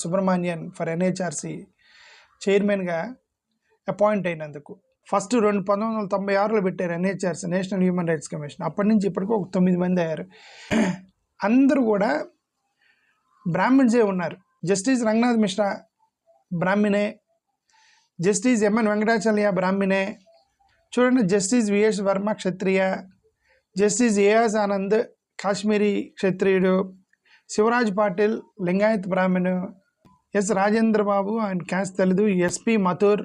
Subramanian for NHRC చైర్మన్గా appoint అయినందుకు. First 1996లో పెట్టారు NHRC, national human rights commission. అప్పటి నుంచి ఇప్పటికీ ఒక 9 మంది అయ్యారు. అందరూ కూడా బ్రాహ్మణ్సే ఉన్నారు. జస్టిస్ రంగనాథ్ మిశ్రా బ్రాహ్మణే, జస్టిస్ ఎంఎన్ వెంకటాచలయ్య బ్రాహ్మణే, చూడండి justice V S Verma Kshatriya, justice A S Anand Kashmiri క్షత్రియుడు, Shivraj Patil Lingayat Brahmin, S Rajendra Babu and caste తెలీదు, ఎస్పి మథుర్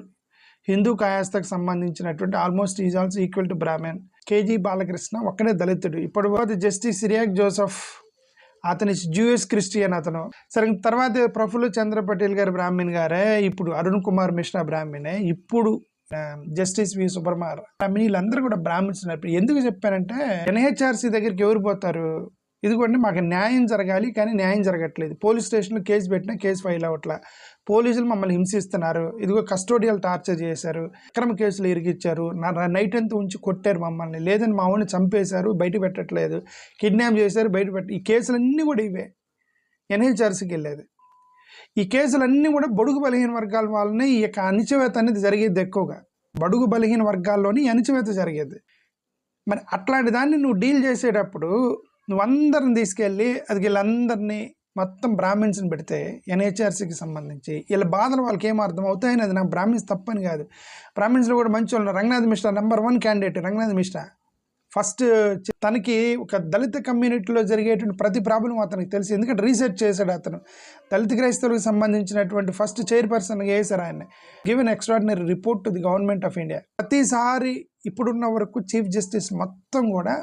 హిందూ కాయాస్తకు సంబంధించినటువంటి almost is also equal to Brahmin, K G Balakrishna ఒక్కడే దళితుడు. ఇప్పుడు జస్టిస్ సిరియాక్ జోసెఫ్ అతని జూయిష్ క్రిస్టియన్ అతను. సరే తర్వాత ప్రఫుల్ల చంద్ర పటేల్ గారు బ్రాహ్మణ్ గారే, ఇప్పుడు అరుణ్ కుమార్ మిశ్రా బ్రాహ్మణే, ఇప్పుడు జస్టిస్ వి సుబ్రహ్మణ్యం బ్రాహ్మణ్. వీళ్ళందరూ కూడా బ్రాహ్మణ్స్. ఎందుకు చెప్పారంటే ఎన్హెచ్ఆర్సీ దగ్గరికి ఎవరు పోతారు? ఇదిగోండి మాకు న్యాయం జరగాలి కానీ న్యాయం జరగట్లేదు. పోలీస్ స్టేషన్లో కేసు పెట్టినా కేసు ఫైల్ అవ్వట్లా, పోలీసులు మమ్మల్ని హింసిస్తున్నారు, ఇదిగో కస్టోడియల్ టార్చర్ చేశారు, అక్రమ కేసులు ఇరిగిచ్చారు, నైట్ అంతా ఉంచి కొట్టారు మమ్మల్ని, లేదని మా ఊరిని చంపేశారు, బయట పెట్టట్లేదు, కిడ్నాప్ చేశారు, బయట ఈ కేసులన్నీ కూడా ఇవే ఎన్హెచ్ఆర్సీకి వెళ్ళేది. ఈ కేసులన్నీ కూడా బడుగు బలహీన వర్గాల వాళ్ళని ఈ యొక్క అణిచివేత అనేది జరిగేది ఎక్కువగా. బడుగు బలహీన వర్గాల్లోని అణిచివేత జరిగేది. మరి అట్లాంటి దాన్ని నువ్వు డీల్ చేసేటప్పుడు నువ్వు అందరిని తీసుకెళ్ళి అది వీళ్ళందరినీ మొత్తం బ్రాహ్మిన్స్ని పెడితే ఎన్హెచ్ఆర్సీకి సంబంధించి వీళ్ళ బాధలు వాళ్ళకి ఏం అర్థం అవుతాయని, అది నాకు బ్రాహ్మిన్స్ తప్పని కాదు. బ్రాహ్మిన్స్లో కూడా మంచి వాళ్ళు. Ranganath Mishra number 1 candidate Ranganath Mishra. First తనకి ఒక దళిత కమ్యూనిటీలో జరిగేటువంటి ప్రతి ప్రాబ్లం అతనికి తెలుసు, ఎందుకంటే రీసెర్చ్ చేశాడు అతను. దళిత క్రైస్తవులకు సంబంధించినటువంటి ఫస్ట్ చైర్పర్సన్గా వేశారు ఆయన. Given extraordinary report to the government of India. ప్రతిసారి ఇప్పుడున్న వరకు చీఫ్ జస్టిస్ మొత్తం కూడా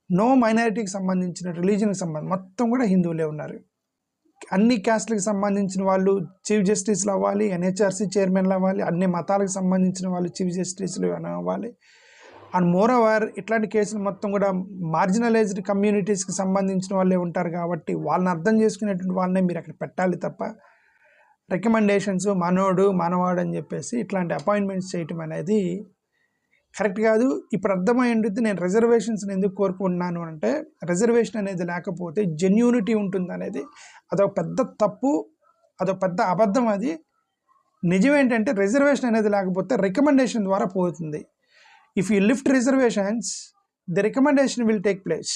నో మైనారిటీకి సంబంధించిన రిలీజన్కి సంబంధించి మొత్తం కూడా హిందువులే ఉన్నారు. అన్ని క్యాస్ట్లకు సంబంధించిన వాళ్ళు చీఫ్ జస్టిస్లు అవ్వాలి, ఎన్హెచ్ఆర్సీ చైర్మన్లు అవ్వాలి, అన్ని మతాలకు సంబంధించిన వాళ్ళు చీఫ్ జస్టిస్లు అవ్వాలి. అండ్ మోర్ ఓవర్ ఇట్లాంటి కేసులు మొత్తం కూడా మార్జినలైజ్డ్ కమ్యూనిటీస్కి సంబంధించిన వాళ్ళే ఉంటారు కాబట్టి వాళ్ళని అర్థం చేసుకునేటువంటి వాళ్ళనే మీరు అక్కడ పెట్టాలి తప్ప రికమెండేషన్స్ మనవాడు అని చెప్పేసి ఇట్లాంటి అపాయింట్మెంట్స్ చేయటం అనేది కరెక్ట్ కాదు. ఇప్పుడు అర్థమై ఉంటుంది నేను రిజర్వేషన్స్ని ఎందుకు కోరుకుంటున్నాను అంటే, రిజర్వేషన్ అనేది లేకపోతే జెన్యూనిటీ ఉంటుంది అనేది అదొక పెద్ద తప్పు, అదొక పెద్ద అబద్ధం. అది నిజం ఏంటంటే రిజర్వేషన్ అనేది లేకపోతే రికమెండేషన్ ద్వారా పోతుంది. If you lift reservations the recommendation will take place.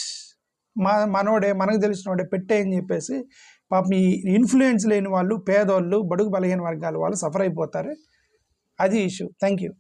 మనోడే మనకు తెలిసిన వాడే పెట్టే అని చెప్పేసి పాపం ఈ ఇన్ఫ్లుయెన్స్ లేని వాళ్ళు, పేదోళ్ళు, బడుగు బలహీన వర్గాల వాళ్ళు సఫర్ అయిపోతారు. అది ఇష్యూ. Thank you.